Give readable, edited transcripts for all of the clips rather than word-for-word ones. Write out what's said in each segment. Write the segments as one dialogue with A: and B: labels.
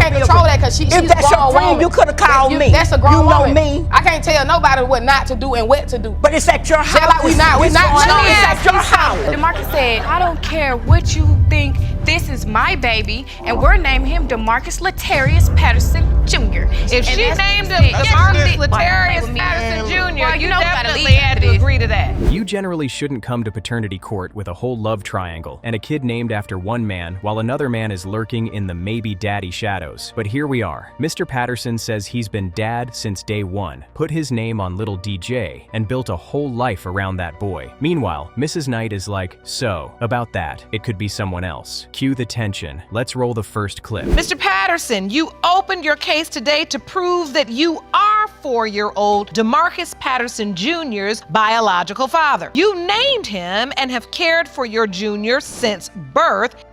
A: can't control that because she's
B: If that's your friend, you could have called me.
A: That's a grown woman.
B: You know me.
A: I can't tell nobody what not to do and what to do.
B: But it's at your house.
A: Just like we not
B: It's at your house.
C: DeMarcus said, I don't care what you think, this is my baby, and we're naming him DeMarcus Latarius Patterson Jr.
D: If she named him DeMarcus Latarius Patterson Jr., you definitely had to agree to that.
E: You generally shouldn't come to paternity court with a whole love triangle and a kid named after one man while another man is lurking in the maybe daddy shadows. But here we are. Mr. Patterson says he's been dad since day one, put his name on little DJ, and built a whole life around that boy. Meanwhile, Mrs. Knight is like, so, about that, it could be someone else. Cue the tension. Let's roll the first clip.
D: Mr. Patterson, you opened your case today to prove that you are 4-year-old DeMarcus Patterson Jr.'s biological father. You named him and have cared for your junior since birth.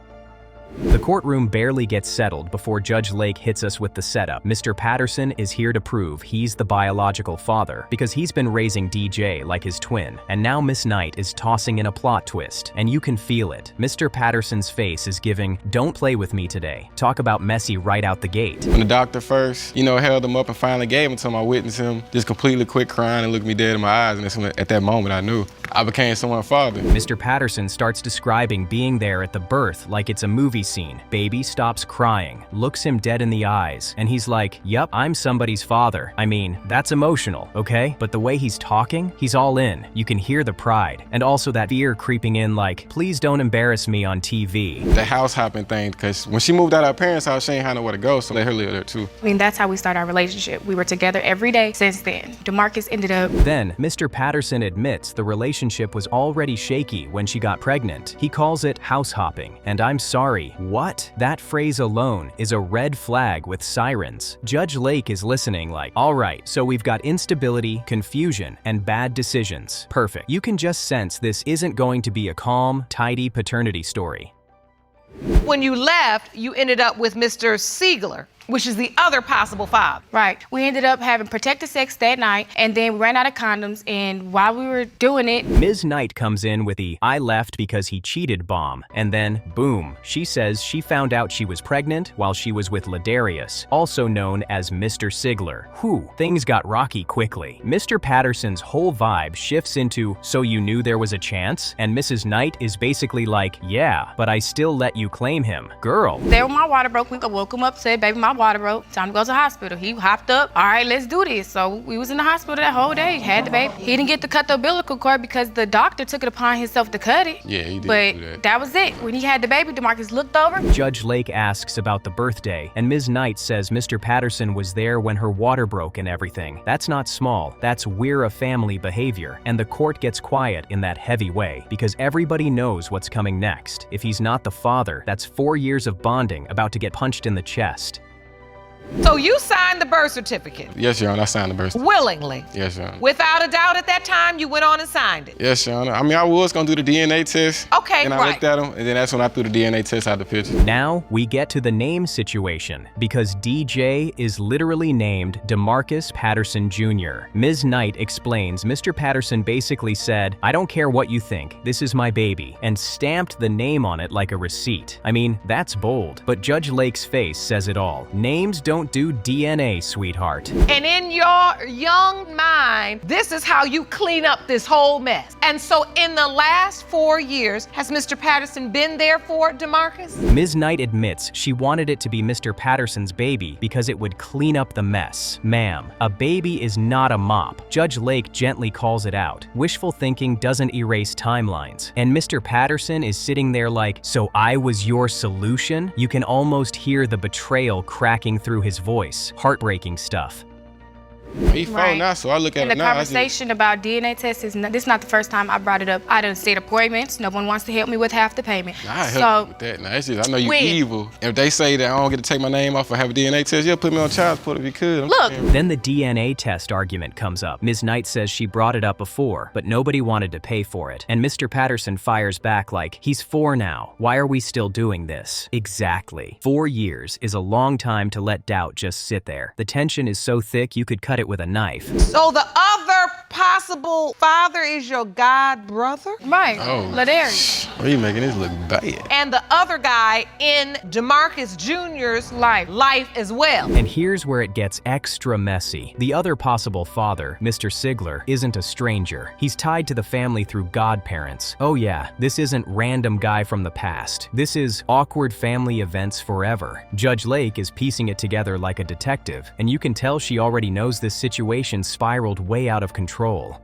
E: The courtroom barely gets settled before Judge Lake hits us with the setup. Mr. Patterson is here to prove he's the biological father because he's been raising DJ like his twin. And now Miss Knight is tossing in a plot twist, and you can feel it. Mr. Patterson's face is giving, don't play with me today. Talk about messy right out the gate.
F: When the doctor first, held him up and finally gave him to him, I witnessed him just completely quit crying and looked me dead in my eyes. And that's when, at that moment, I knew I became someone's father.
E: Mr. Patterson starts describing being there at the birth like it's a movie scene. Baby stops crying, looks him dead in the eyes, and he's like, yep, I'm somebody's father. I mean, that's emotional, okay? But the way he's talking, he's all in. You can hear the pride, and also that fear creeping in like, please don't embarrass me on TV.
F: The house hopping thing, because when she moved out of her parents' house, she ain't had nowhere to go, so let her live there too.
C: I mean, that's how we started our relationship. We were together every day since then. DeMarcus ended up...
E: Then, Mr. Patterson admits the relationship was already shaky when she got pregnant. He calls it house hopping, and I'm sorry, what? That phrase alone is a red flag with sirens. Judge Lake is listening like, all right, so we've got instability, confusion, and bad decisions. Perfect. You can just sense this isn't going to be a calm, tidy paternity story.
D: When you left, you ended up with Mr. Siegler, which is the other possible father.
C: Right. We ended up having protected sex that night, and then we ran out of condoms, and while we were doing it...
E: Ms. Knight comes in with the I left because he cheated bomb, and then, boom, she says she found out she was pregnant while she was with Ladarius, also known as Mr. Siegler. Whew, things got rocky quickly. Mr. Patterson's whole vibe shifts into, so you knew there was a chance? And Mrs. Knight is basically like, yeah, but I still let you claim him. Girl.
C: There my water broke, we woke him up, said, baby, my water broke, time to go to the hospital. He hopped up, all right, let's do this. So we was in the hospital that whole day, had the baby. He didn't get to cut the umbilical cord because the doctor took it upon himself to cut it.
F: Yeah, he did
C: but
F: do that.
C: That was it. When he had the baby, DeMarcus looked over.
E: Judge Lake asks about the birthday, and Ms. Knight says Mr. Patterson was there when her water broke and everything. That's not small, that's we're a family behavior. And the court gets quiet in that heavy way, because everybody knows what's coming next. If he's not the father, that's 4 years of bonding about to get punched in the chest.
D: So you signed the birth certificate?
F: Yes, Your Honor, I signed the birth certificate.
D: Willingly?
F: Yes, Your Honor.
D: Without a doubt at that time, you went on and signed it?
F: Yes, Your Honor. I mean, I was going to do the DNA test.
D: Okay,
F: and I looked at him, and then that's when I threw the DNA test out the picture.
E: Now, we get to the name situation, because DJ is literally named DeMarcus Patterson Jr. Ms. Knight explains Mr. Patterson basically said, I don't care what you think, this is my baby, and stamped the name on it like a receipt. I mean, that's bold, but Judge Lake's face says it all. Names don't do DNA, sweetheart.
D: And in your young mind, this is how you clean up this whole mess. And so in the last 4 years, has Mr. Patterson been there for DeMarcus?
E: Ms. Knight admits she wanted it to be Mr. Patterson's baby because it would clean up the mess. Ma'am, a baby is not a mop. Judge Lake gently calls it out. Wishful thinking doesn't erase timelines. And Mr. Patterson is sitting there like, so I was your solution? You can almost hear the betrayal cracking through his voice. Heartbreaking stuff.
F: He phone now, so I look at
C: And
F: it
C: the
F: now.
C: conversation about DNA tests is this is not the first time I brought it up. I done set appointments. No one wants to help me with half the payment.
F: Nah, I help you with that. Nah, it's just, I know you evil. If they say that I don't get to take my name off or have a DNA test, you'll put me on child support if you could.
C: Look.
E: Then the DNA test argument comes up. Ms. Knight says she brought it up before, but nobody wanted to pay for it. And Mr. Patterson fires back like, he's 4 now. Why are we still doing this? Exactly. 4 years is a long time to let doubt just sit there. The tension is so thick you could cut it it with a knife.
D: So the other possible father is your god brother?
C: Right.
F: Oh.
C: Ladarius.
F: Why are you making this look bad?
D: And the other guy in DeMarcus Jr.'s life as well.
E: And here's where it gets extra messy. The other possible father, Mr. Sigler, isn't a stranger. He's tied to the family through godparents. Oh yeah, this isn't random guy from the past. This is awkward family events forever. Judge Lake is piecing it together like a detective, and you can tell she already knows this situation spiraled way out of control.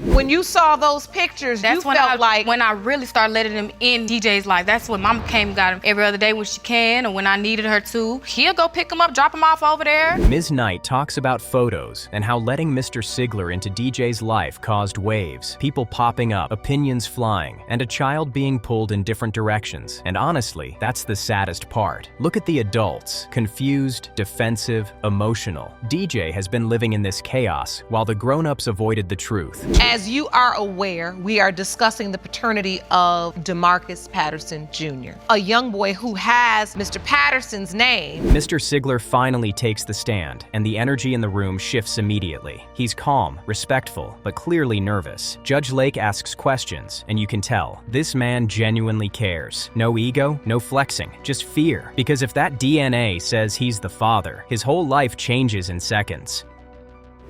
D: When you saw those pictures,
C: That's
D: you
C: when
D: felt like
C: when I really started letting him in DJ's life. That's when Mama came and got him every other day when she can, or when I needed her to. He'll go pick him up, drop him off over there.
E: Ms. Knight talks about photos and how letting Mr. Sigler into DJ's life caused waves, people popping up, opinions flying, and a child being pulled in different directions. And honestly, that's the saddest part. Look at the adults, confused, defensive, emotional. DJ has been living in this chaos while the grown-ups avoided the truth.
D: As you are aware, we are discussing the paternity of DeMarcus Patterson Jr., a young boy who has Mr. Patterson's name.
E: Mr. Sigler finally takes the stand, and the energy in the room shifts immediately. He's calm, respectful, but clearly nervous. Judge Lake asks questions, and you can tell, this man genuinely cares. No ego, no flexing, just fear. Because if that DNA says he's the father, his whole life changes in seconds.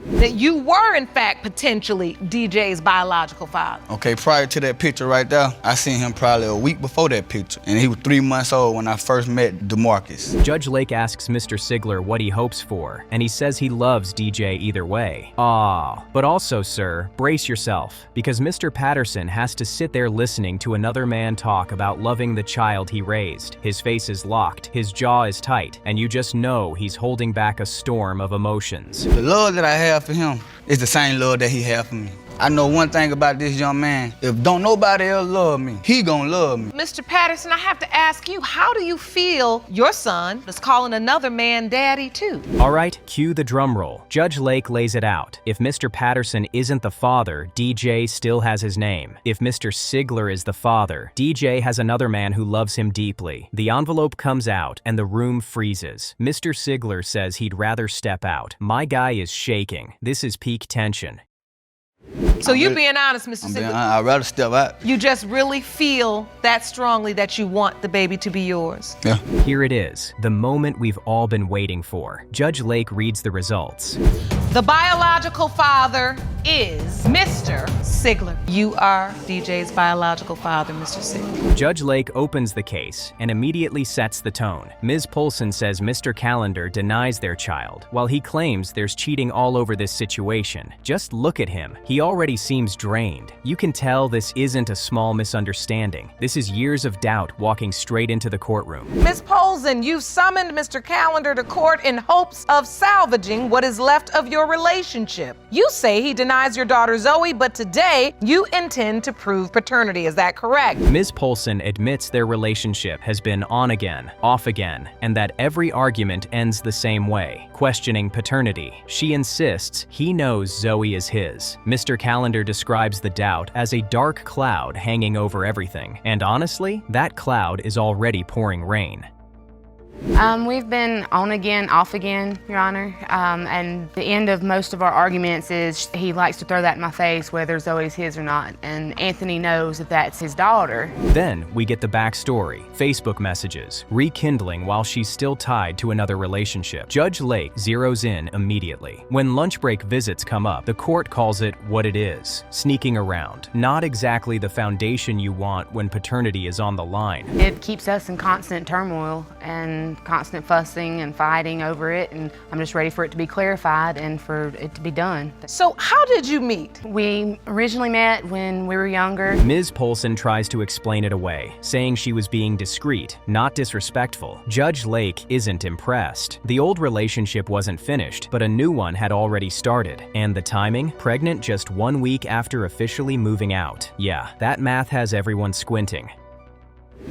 D: That you were, in fact, potentially DJ's biological father.
G: Okay, prior to that picture right there, I seen him probably a week before that picture. And he was 3 months old when I first met DeMarcus.
E: Judge Lake asks Mr. Sigler what he hopes for, and he says he loves DJ either way. But also, sir, brace yourself, because Mr. Patterson has to sit there listening to another man talk about loving the child he raised. His face is locked, his jaw is tight, and you just know he's holding back a storm of emotions.
G: The love that I have for him is the same love that he had for me. I know one thing about this young man. If don't nobody else love me, he gonna love me.
D: Mr. Patterson, I have to ask you, how do you feel your son is calling another man daddy too?
E: All right, cue the drum roll. Judge Lake lays it out. If Mr. Patterson isn't the father, DJ still has his name. If Mr. Sigler is the father, DJ has another man who loves him deeply. The envelope comes out and the room freezes. Mr. Sigler says he'd rather step out. My guy is shaking. This is peak tension.
D: So you being honest, Mr. Sigler,
G: I'd rather step out.
D: you just really feel that strongly that you want the baby to be yours.
G: Yeah.
E: Here it is, the moment we've all been waiting for. Judge Lake reads the results.
D: The biological father is Mr. Sigler. You are DJ's biological father, Mr. Sigler.
E: Judge Lake opens the case and immediately sets the tone. Ms. Polzin says Mr. Callender denies their child, while he claims there's cheating all over this situation. Just look at him. He already seems drained. You can tell this isn't a small misunderstanding. This is years of doubt walking straight into the courtroom.
D: Ms. Polzin, you've summoned Mr. Callender to court in hopes of salvaging what is left of your relationship. You say he denies your daughter Zoe, but today you intend to prove paternity. Is that correct?
E: Ms. Polzin admits their relationship has been on again, off again, and that every argument ends the same way, questioning paternity. She insists he knows Zoe is his. Mr. Callender describes the doubt as a dark cloud hanging over everything, and honestly, that cloud is already pouring rain.
H: We've been on again, off again, Your Honor. And the end of most of our arguments is he likes to throw that in my face, whether Zoe's his or not. And Anthony knows that that's his daughter.
E: Then we get the backstory, Facebook messages, rekindling while she's still tied to another relationship. Judge Lake zeroes in immediately. When lunch break visits come up, the court calls it what it is, sneaking around. Not exactly the foundation you want when paternity is on the line.
H: It keeps us in constant turmoil and constant fussing and fighting over it, and I'm just ready for it to be clarified and for it to be done.
D: So how did you meet?
H: We originally met when we were younger.
E: Ms. Polzin tries to explain it away, saying she was being discreet, not disrespectful. Judge Lake isn't impressed. The old relationship wasn't finished, but a new one had already started. And the timing? Pregnant just 1 week after officially moving out. Yeah, that math has everyone squinting.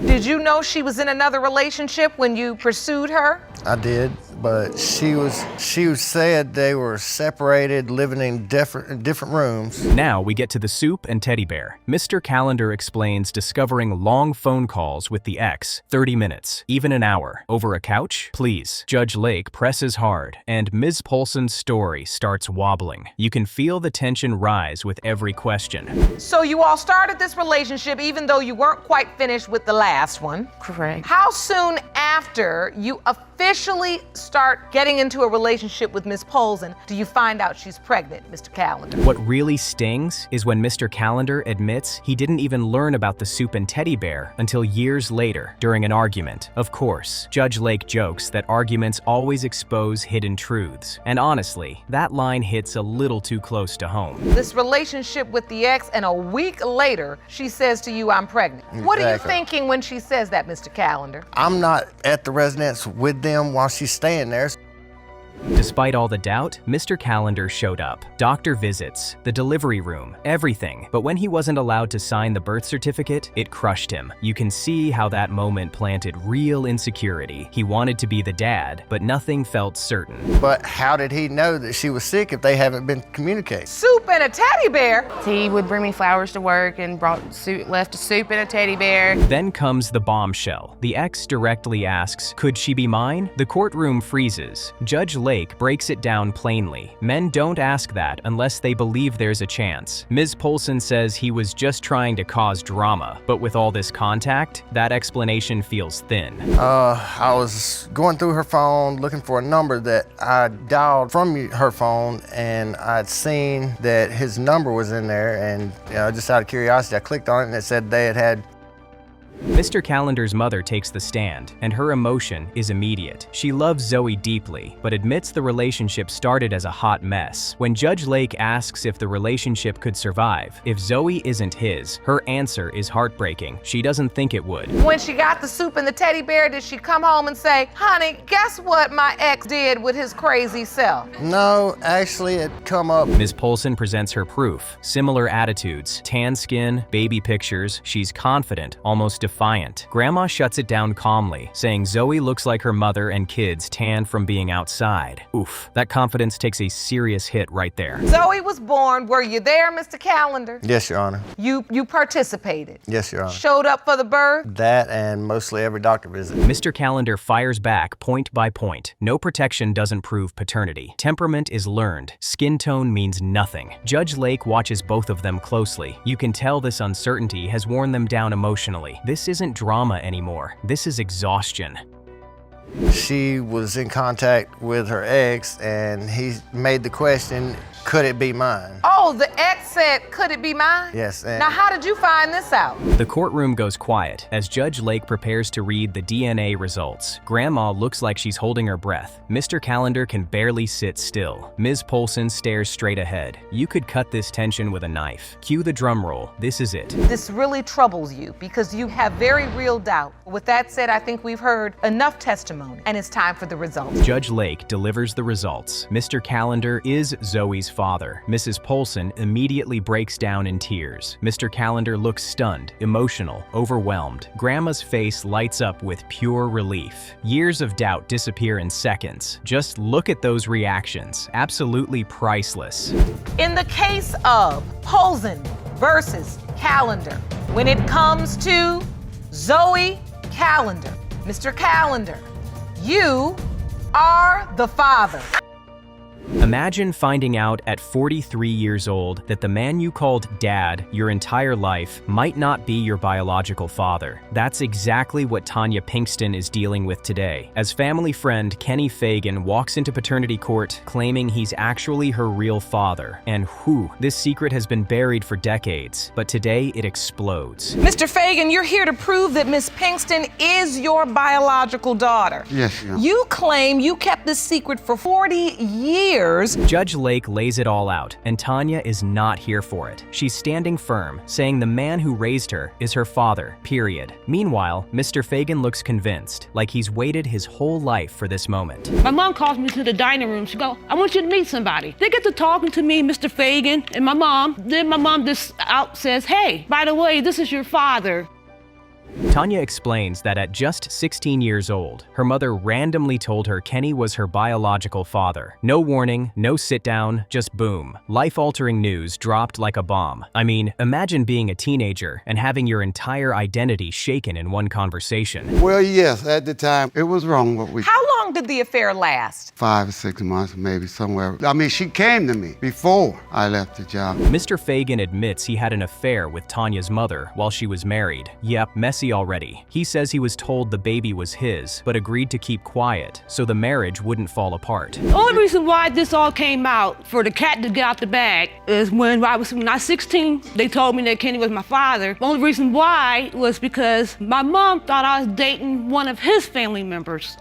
D: Did you know she was in another relationship when you pursued her?
I: I did, but she said they were separated, living in different rooms.
E: Now we get to the soup and teddy bear. Mr. Callender explains discovering long phone calls with the ex, 30 minutes, even an hour, over a couch? Please. Judge Lake presses hard, and Ms. Polzin's story starts wobbling. You can feel the tension rise with every question.
D: So you all started this relationship even though you weren't quite finished with the last one.
H: Correct.
D: How soon after you officially start getting into a relationship with Ms. Polzin do you find out she's pregnant, Mr. Callender?
E: What really stings is when Mr. Callender admits he didn't even learn about the soup and teddy bear until years later during an argument. Of course, Judge Lake jokes that arguments always expose hidden truths. And honestly, that line hits a little too close to home.
D: This relationship with the ex, and a week later, she says to you, I'm pregnant.
I: Exactly.
D: What are you thinking when she says that, Mr. Callender?
I: I'm not at the residence with them while she's staying there.
E: Despite all the doubt, Mr. Callender showed up. Doctor visits, the delivery room, everything. But when he wasn't allowed to sign the birth certificate, it crushed him. You can see how that moment planted real insecurity. He wanted to be the dad, but nothing felt certain.
I: But how did he know that she was sick if they haven't been communicating?
D: Soup and a teddy bear?
H: He would bring me flowers to work and left a soup and a teddy bear.
E: Then comes the bombshell. The ex directly asks, "Could she be mine?" The courtroom freezes. Judge Lake breaks it down plainly. Men don't ask that unless they believe there's a chance. Ms. Polzin says he was just trying to cause drama, but with all this contact, that explanation feels thin.
I: I was going through her phone looking for a number that I dialed from her phone, and I'd seen that his number was in there, and just out of curiosity, I clicked on it and it said they had.
E: Mr. Callender's mother takes the stand, and her emotion is immediate. She loves Zoe deeply, but admits the relationship started as a hot mess. When Judge Lake asks if the relationship could survive, if Zoe isn't his, her answer is heartbreaking. She doesn't think it would.
D: When she got the soup and the teddy bear, did she come home and say, honey, guess what my ex did with his crazy self?
I: No, actually it come up.
E: Ms. Polzin presents her proof. Similar attitudes, tan skin, baby pictures. She's confident, almost defiant. Grandma shuts it down calmly, saying Zoe looks like her mother and kids tan from being outside. Oof, that confidence takes a serious hit right there.
D: Zoe was born. Were you there, Mr. Callender?
I: Yes, Your Honor.
D: You participated?
I: Yes, Your Honor.
D: Showed up for the birth?
I: That and mostly every doctor visit.
E: Mr. Callender fires back point by point. No protection doesn't prove paternity. Temperament is learned. Skin tone means nothing. Judge Lake watches both of them closely. You can tell this uncertainty has worn them down emotionally. This isn't drama anymore. This is exhaustion.
I: She was in contact with her ex, and he made the question, could it be mine?
D: Oh, the ex said, could it be mine?
I: Yes.
D: Now, how did you find this out?
E: The courtroom goes quiet as Judge Lake prepares to read the DNA results. Grandma looks like she's holding her breath. Mr. Callender can barely sit still. Ms. Polzin stares straight ahead. You could cut this tension with a knife. Cue the drum roll. This is it.
D: This really troubles you because you have very real doubt. With that said, I think we've heard enough testimony, and it's time for the results.
E: Judge Lake delivers the results. Mr. Callender is Zoe's father. Mrs. Polzin immediately breaks down in tears. Mr. Callender looks stunned, emotional, overwhelmed. Grandma's face lights up with pure relief. Years of doubt disappear in seconds. Just look at those reactions. Absolutely priceless.
D: In the case of Polzin versus Callender, when it comes to Zoe Callender, Mr. Callender, you are the father.
E: Imagine finding out at 43 years old that the man you called dad your entire life might not be your biological father. That's exactly what Tanya Kingston is dealing with today, as family friend Kenny Fagan walks into paternity court claiming he's actually her real father. And this secret has been buried for decades, but today it explodes.
D: Mr. Fagan, you're here to prove that Miss Kingston is your biological daughter.
J: Yes, ma'am.
D: You claim you kept this secret for 40 years.
E: Judge Lake lays it all out, and Tanya is not here for it. She's standing firm, saying the man who raised her is her father, period. Meanwhile, Mr. Fagan looks convinced, like he's waited his whole life for this moment.
K: My mom calls me to the dining room. She goes, I want you to meet somebody. They get to talking to me, Mr. Fagan, and my mom. Then my mom just out says, hey, by the way, this is your father.
E: Tanya explains that at just 16 years old, her mother randomly told her Kenny was her biological father. No warning, no sit down, just boom. Life-altering news dropped like a bomb. I mean, imagine being a teenager and having your entire identity shaken in one conversation.
J: Well, yes, at the time, it was wrong what we...
D: How long did the affair last?
J: 5 or 6 months, maybe somewhere. I mean, she came to me before I left the job.
E: Mr. Fagan admits he had an affair with Tanya's mother while she was married. Yep, messy already. He says he was told the baby was his, but agreed to keep quiet so the marriage wouldn't fall apart.
K: The only reason why this all came out, for the cat to get out the bag, is when I was 16, they told me that Kenny was my father. The only reason why was because my mom thought I was dating one of his family members.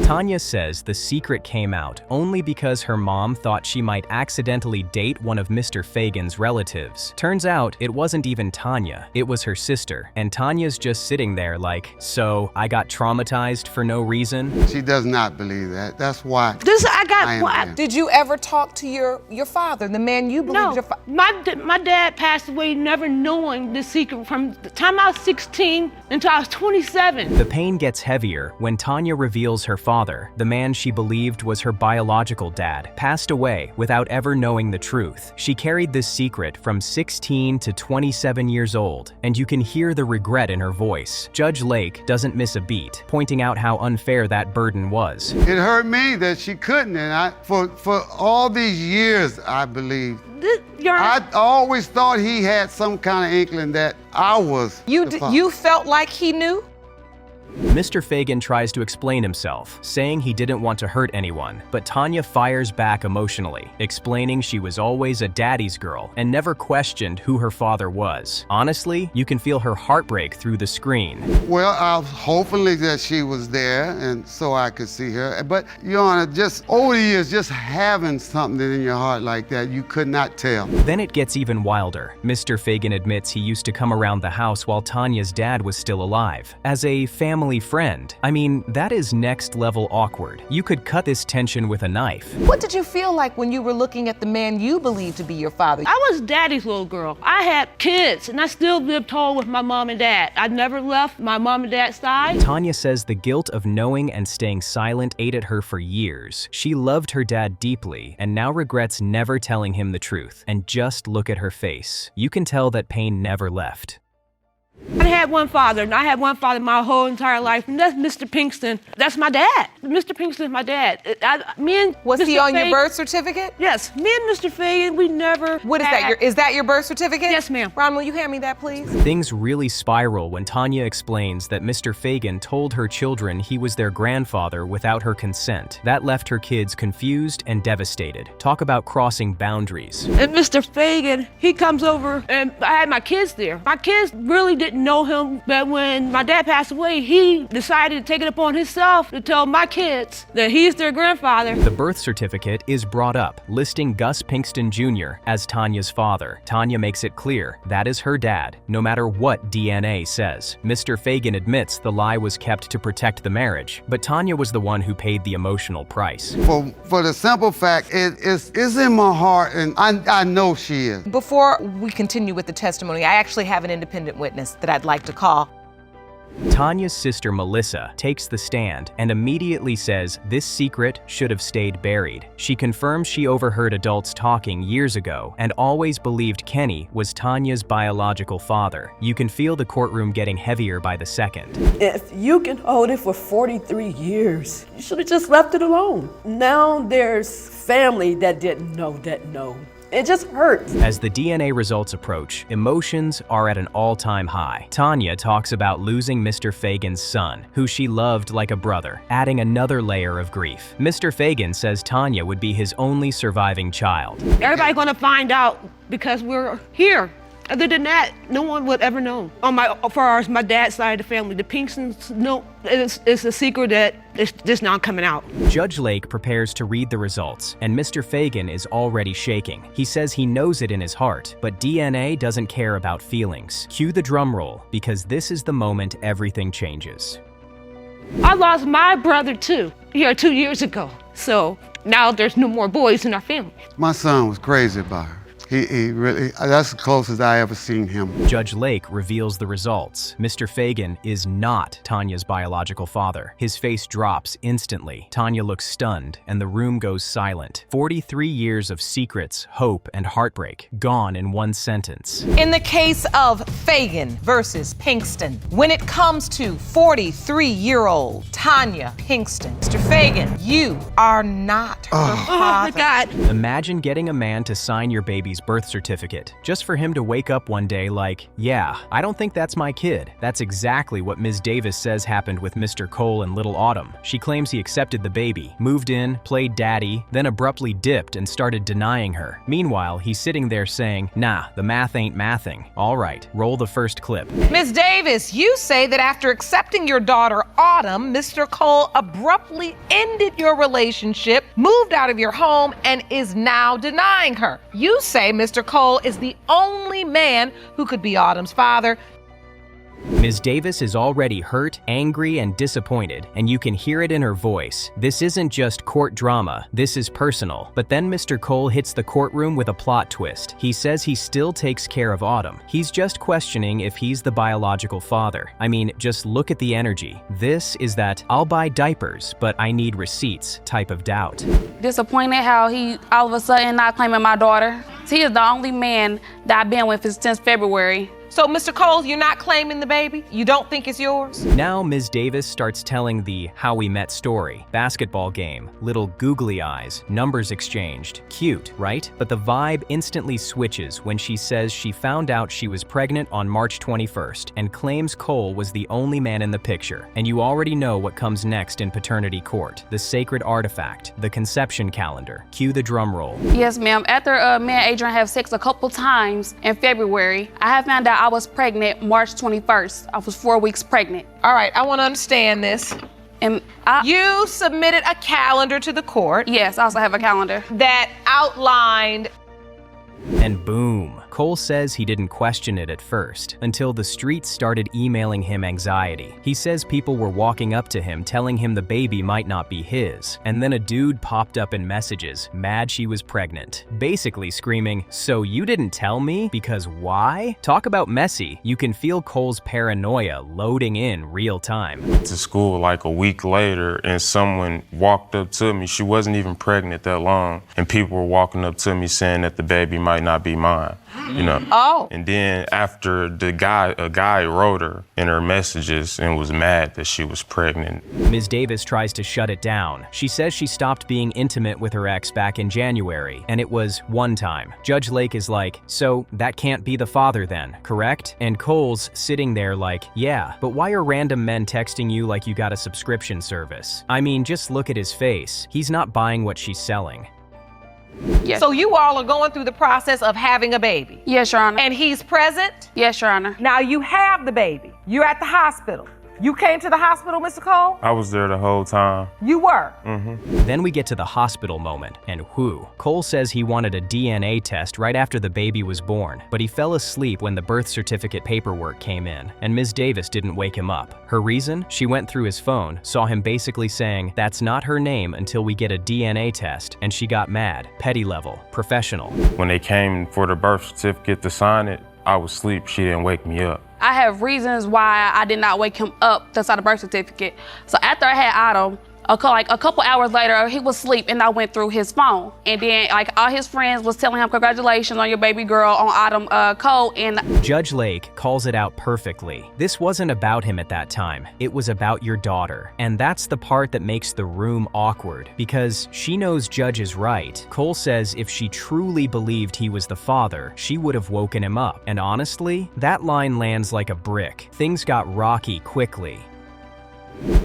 E: Tanya says the secret came out only because her mom thought she might accidentally date one of Mr. Fagan's relatives. Turns out it wasn't even Tanya, it was her sister, and Tanya's just sitting there like, so I got traumatized for no reason?
J: She does not believe that. That's why
D: Did you ever talk to your father, the man you believe your father?
K: My dad passed away never knowing the secret from the time I was 16 until I was 27.
E: The pain gets heavier when Tanya reveals her father, the man she believed was her biological dad, passed away without ever knowing the truth. She carried this secret from 16 to 27 years old, and you can hear the regret in her voice. Judge Lake doesn't miss a beat, pointing out how unfair that burden was.
J: It hurt me that she couldn't, and for all these years, I believe, I always thought he had some kind of inkling that I was the father.
D: You felt like he knew?
E: Mr. Fagan tries to explain himself, saying he didn't want to hurt anyone, but Tanya fires back emotionally, explaining she was always a daddy's girl and never questioned who her father was. Honestly, you can feel her heartbreak through the screen.
J: Well, I was hopefully that she was there and so I could see her. But, Your Honor, just over the years, just having something in your heart like that, you could not tell.
E: Then it gets even wilder. Mr. Fagan admits he used to come around the house while Tanya's dad was still alive, as a family friend. I mean, that is next level awkward. You could cut this tension with a knife.
D: What did you feel like when you were looking at the man you believed to be your father?
K: I was daddy's little girl. I had kids, and I still lived home with my mom and dad. I never left my mom and dad's side.
E: Tanya says the guilt of knowing and staying silent ate at her for years. She loved her dad deeply and now regrets never telling him the truth. And just look at her face. You can tell that pain never left.
K: I had one father, and I had one father my whole entire life, and that's Mr. Kingston. That's my dad. Mr. Kingston is my dad.
D: Was he on your birth certificate?
K: Yes. Me and Mr. Fagan, we never.
D: What is that? Is that your birth certificate?
K: Yes, ma'am.
D: Ron, will you hand me that, please?
E: Things really spiral when Tanya explains that Mr. Fagan told her children he was their grandfather without her consent. That left her kids confused and devastated. Talk about crossing boundaries.
K: And Mr. Fagan, he comes over, and I had my kids there. My kids really didn't know him, but when my dad passed away, he decided to take it upon himself to tell my kids that he's their grandfather.
E: The birth certificate is brought up, listing Gus Kingston Jr. as Tanya's father. Tanya makes it clear that is her dad, no matter what DNA says. Mr. Fagan admits the lie was kept to protect the marriage, but Tanya was the one who paid the emotional price.
J: For the simple fact, it's in my heart, and I know she is.
D: Before we continue with the testimony, I actually have an independent witness that I'd like to call.
E: Tanya's sister Melissa takes the stand and immediately says this secret should have stayed buried. She confirms she overheard adults talking years ago and always believed Kenny was Tanya's biological father. You can feel the courtroom getting heavier by the second.
B: If you can hold it for 43 years, you should have just left it alone. Now there's family that didn't know that know. It just hurts.
E: As the DNA results approach, emotions are at an all-time high. Tanya talks about losing Mr. Fagan's son, who she loved like a brother, adding another layer of grief. Mr. Fagan says Tanya would be his only surviving child.
K: Everybody's gonna find out because we're here. Other than that, no one would ever know. As far as my dad's side of the family, the Kingstons, no, it's a secret that is just not coming out.
E: Judge Lake prepares to read the results, and Mr. Fagan is already shaking. He says he knows it in his heart, but DNA doesn't care about feelings. Cue the drum roll, because this is the moment everything changes.
K: I lost my brother too, here 2 years ago. So now there's no more boys in our family.
J: My son was crazy about her. He really, that's the closest I ever seen him.
E: Judge Lake reveals the results. Mr. Fagan is not Tanya's biological father. His face drops instantly. Tanya looks stunned, and the room goes silent. 43 years of secrets, hope, and heartbreak, gone in one sentence.
D: In the case of Fagan versus Kingston, when it comes to 43-year-old Tanya Kingston, Mr. Fagan, you are not her father.
K: Oh my God.
E: Imagine getting a man to sign your baby's birth certificate, just for him to wake up one day like, yeah, I don't think that's my kid. That's exactly what Ms. Davis says happened with Mr. Cole and Little Autumn. She claims he accepted the baby, moved in, played daddy, then abruptly dipped and started denying her. Meanwhile, he's sitting there saying, nah, the math ain't mathing. All right, roll the first clip.
D: Ms. Davis, you say that after accepting your daughter Autumn, Mr. Cole abruptly ended your relationship, moved out of your home, and is now denying her. You say Mr. Cole is the only man who could be Autumn's father.
E: Ms. Davis is already hurt, angry, and disappointed, and you can hear it in her voice. This isn't just court drama, this is personal. But then Mr. Cole hits the courtroom with a plot twist. He says he still takes care of Autumn. He's just questioning if he's the biological father. I mean, just look at the energy. This is that I'll buy diapers, but I need receipts type of doubt.
C: Disappointed how he all of a sudden not claiming my daughter. He is the only man that I've been with since February.
D: So, Mr. Cole, you're not claiming the baby? You don't think it's yours?
E: Now Ms. Davis starts telling the how we met story. Basketball game, little googly eyes, numbers exchanged. Cute, right? But the vibe instantly switches when she says she found out she was pregnant on March 21st and claims Cole was the only man in the picture. And you already know what comes next in paternity court. The sacred artifact, the conception calendar. Cue the drum roll.
C: Yes, ma'am. After me and Adrian have sex a couple times in February, I have found out I was pregnant March 21st. I was 4 weeks pregnant.
D: All right, I want to understand this.
C: And
D: you submitted a calendar to the court.
C: Yes, I also have a calendar.
D: That outlined.
E: And boom. Cole says he didn't question it at first, until the streets started emailing him anxiety. He says people were walking up to him telling him the baby might not be his, and then a dude popped up in messages, mad she was pregnant, basically screaming, so you didn't tell me? Because why? Talk about messy. You can feel Cole's paranoia loading in real time.
L: To school like a week later, and someone walked up to me. She wasn't even pregnant that long, and people were walking up to me saying that the baby might not be mine. You know.
D: Oh.
L: And then after a guy wrote her in her messages and was mad that she was pregnant.
E: Ms. Davis tries to shut it down. She says she stopped being intimate with her ex back in January, and it was one time. Judge Lake is like, so that can't be the father then, correct? And Cole's sitting there like, yeah, but why are random men texting you like you got a subscription service? I mean, just look at his face. He's not buying what she's selling.
C: Yes.
D: So you all are going through the process of having a baby?
C: Yes, Your Honor.
D: And he's present?
C: Yes, Your Honor.
D: Now you have the baby. You're at the hospital. You came to the hospital, Mr. Cole?
L: I was there the whole time.
D: You were?
L: Mm-hmm.
E: Then we get to the hospital moment, and whew. Cole says he wanted a DNA test right after the baby was born, but he fell asleep when the birth certificate paperwork came in, and Ms. Davis didn't wake him up. Her reason? She went through his phone, saw him basically saying, that's not her name until we get a DNA test, and she got mad. Petty level. Professional.
L: When they came for the birth certificate to sign it, I was asleep. She didn't wake me up.
C: I have reasons why I did not wake him up to sign the birth certificate. So after I had Otto, a couple hours later, he was asleep and I went through his phone. And then all his friends was telling him, congratulations on your baby girl on Autumn Cole. And
E: Judge Lake calls it out perfectly. This wasn't about him at that time. It was about your daughter. And that's the part that makes the room awkward, because she knows Judge is right. Cole says if she truly believed he was the father, she would have woken him up. And honestly, that line lands like a brick. Things got rocky quickly.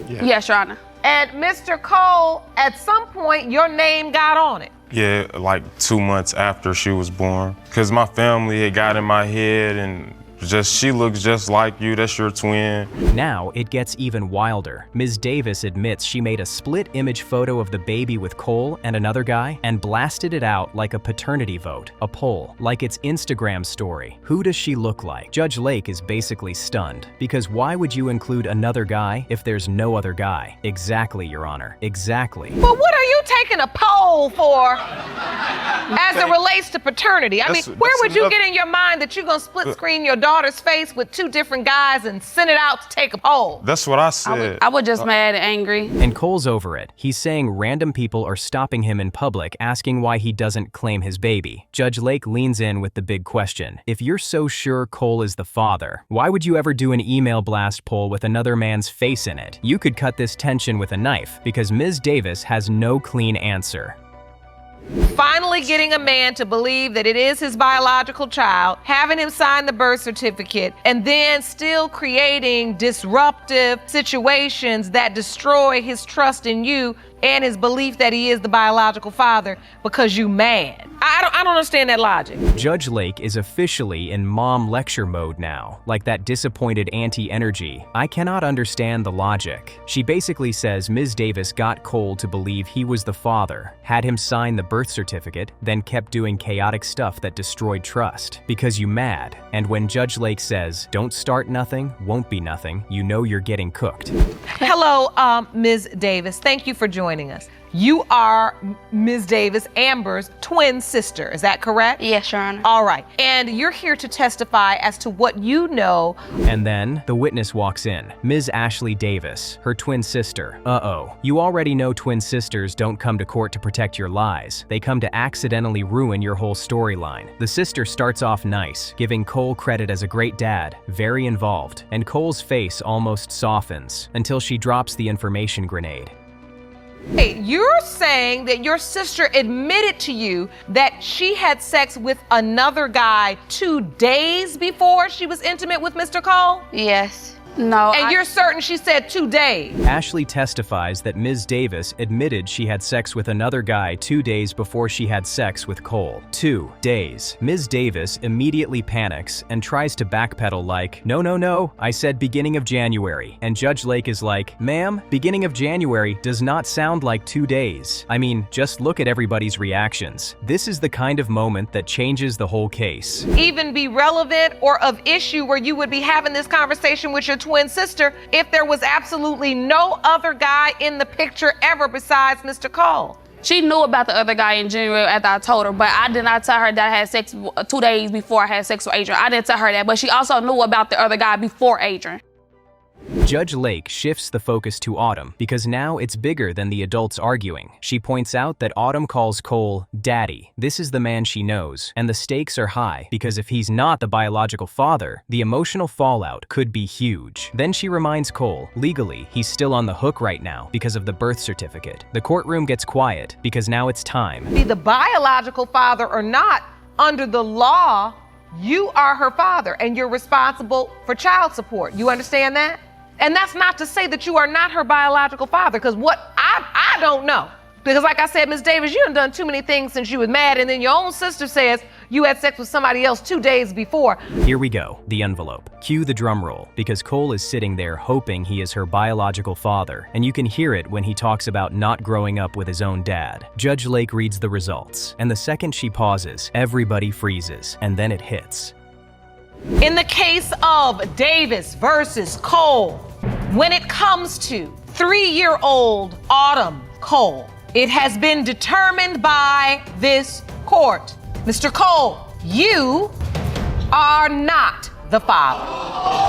C: Yeah. Yes, Your Honor.
D: And Mr. Cole, at some point, your name got on it.
L: Yeah, like 2 months after she was born. Because my family had got in my head and Just she looks just like you, that's your twin.
E: Now it gets even wilder. Ms. Davis admits she made a split image photo of the baby with Cole and another guy and blasted it out like a paternity vote, a poll, like it's Instagram story. Who does she look like? Judge Lake is basically stunned, because why would you include another guy if there's no other guy? Exactly, Your Honor, exactly.
D: But what are you taking a poll for as it relates to paternity? I mean, where would you get in your mind that you're gonna split screen your daughter's face with two different guys and send it out to take a poll?
L: That's what I said.
K: I was just mad and angry.
E: And Cole's over it. He's saying random people are stopping him in public, asking why he doesn't claim his baby. Judge Lake leans in with the big question. If you're so sure Cole is the father, why would you ever do an email blast poll with another man's face in it? You could cut this tension with a knife, because Ms. Davis has no clean answer.
D: Finally getting a man to believe that it is his biological child, having him sign the birth certificate, and then still creating disruptive situations that destroy his trust in you and his belief that he is the biological father because you mad. I don't understand that logic.
E: Judge Lake is officially in mom lecture mode now, like that disappointed auntie energy. I cannot understand the logic. She basically says Ms. Davis got Cole to believe he was the father, had him sign the birth certificate, then kept doing chaotic stuff that destroyed trust. Because you mad. And when Judge Lake says, don't start nothing, won't be nothing, you know you're getting cooked.
D: Hello, Ms. Davis. Thank you for joining us. You are Ms. Davis, Amber's twin sister, is that correct?
M: Yes, Your Honor.
D: All right, and you're here to testify as to what you know.
E: And then the witness walks in, Ms. Ashley Davis, her twin sister. Uh-oh. You already know twin sisters don't come to court to protect your lies. They come to accidentally ruin your whole storyline. The sister starts off nice, giving Cole credit as a great dad, very involved, and Cole's face almost softens until she drops the information grenade.
D: Hey, you're saying that your sister admitted to you that she had sex with another guy 2 days before she was intimate with Mr. Cole?
M: Yes. No.
D: And you're certain she said 2 days?
E: Ashley testifies that Ms. Davis admitted she had sex with another guy 2 days before she had sex with Cole. 2 days. Ms. Davis immediately panics and tries to backpedal like, no, I said beginning of January. And Judge Lake is like, ma'am, beginning of January does not sound like 2 days. I mean, just look at everybody's reactions. This is the kind of moment that changes the whole case.
D: Even be relevant or of issue where you would be having this conversation with your twin sister if there was absolutely no other guy in the picture ever besides Mr. Cole.
K: She knew about the other guy in January after I told her, but I did not tell her that I had sex 2 days before I had sex with Adrian. I didn't tell her that, but she also knew about the other guy before Adrian.
E: Judge Lake shifts the focus to Autumn because now it's bigger than the adults arguing. She points out that Autumn calls Cole Daddy. This is the man she knows, and the stakes are high because if he's not the biological father, the emotional fallout could be huge. Then she reminds Cole, legally, he's still on the hook right now because of the birth certificate. The courtroom gets quiet because now it's time.
D: Be the biological father or not, under the law, you are her father and you're responsible for child support. You understand that? And that's not to say that you are not her biological father, because what I don't know. Because like I said, Ms. Davis, you done too many things since you was mad, and then your own sister says you had sex with somebody else 2 days before.
E: Here we go, the envelope. Cue the drum roll, because Cole is sitting there hoping he is her biological father, and you can hear it when he talks about not growing up with his own dad. Judge Lake reads the results, and the second she pauses, everybody freezes, and then it hits.
D: In the case of Davis versus Cole, when it comes to 3-year-old Autumn Cole, it has been determined by this court. Mr. Cole, you are not the father.